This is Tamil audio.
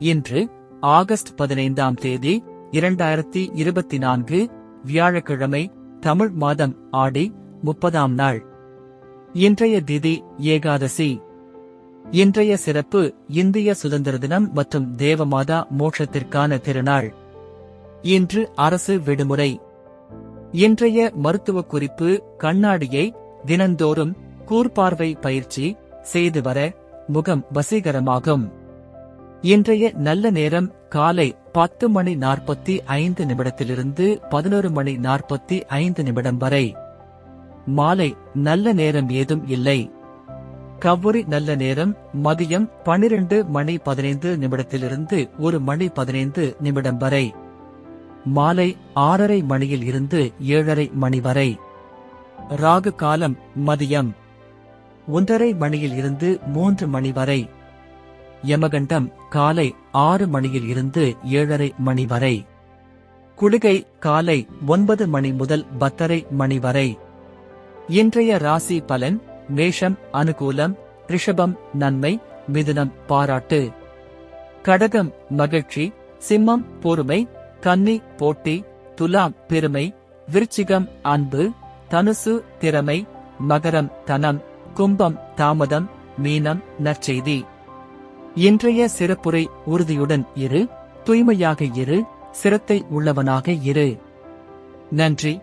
இன்று ஆகஸ்ட் 15ஆம் தேதி 2024 வியாழக்கிழமை, தமிழ் மாதம் ஆடி 30ஆம் நாள். இன்றைய திதி ஏகாதசி. இன்றைய சிறப்பு இந்திய சுதந்திர தினம் மற்றும் தேவமாதா மோட்சத்திற்கான திருநாள். இன்று அரசு விடுமுறை. இன்றைய மருத்துவ குறிப்பு: கண்ணாடியை தினந்தோறும் கூர்பார்வை பயிற்சி செய்து வர முகம் வசீகரமாகும். இன்றைய நல்ல நேரம் காலை 10:45 11:45 வரை. மாலை நல்ல நேரம் ஏதும் இல்லை. கவ்வுரி நல்ல நேரம் மதியம் 12:15 1:15 வரை. மாலை 6:30 மணியில் இருந்து 7:30 மணி வரை. ராகு காலம் மதியம் 1:30 மணியில் இருந்து 3 மணி வரை. யமகண்டம் காலை 6 மணியில் இருந்து 7:30 மணி வரை. குளிகை காலை 9 மணி முதல் 10:30 மணி வரை. இன்றைய ராசி பலன்: மேஷம் அனுகூலம், ரிஷபம் நன்மை, மிதுனம் பாராட்டு, கடகம் மகிழ்ச்சி, சிம்மம் பொறுமை, கன்னி போட்டி, துலாம் பெருமை, விருச்சிகம் அன்பு, தனுசு திறமை, மகரம் தனம், கும்பம் தாமதம், மீனம் நற்செய்தி. இன்றைய சிறப்புரை: உறுதியுடன் இரு, தூய்மையாக இரு, சிரத்தை உள்ளவனாக இரு. நன்றி.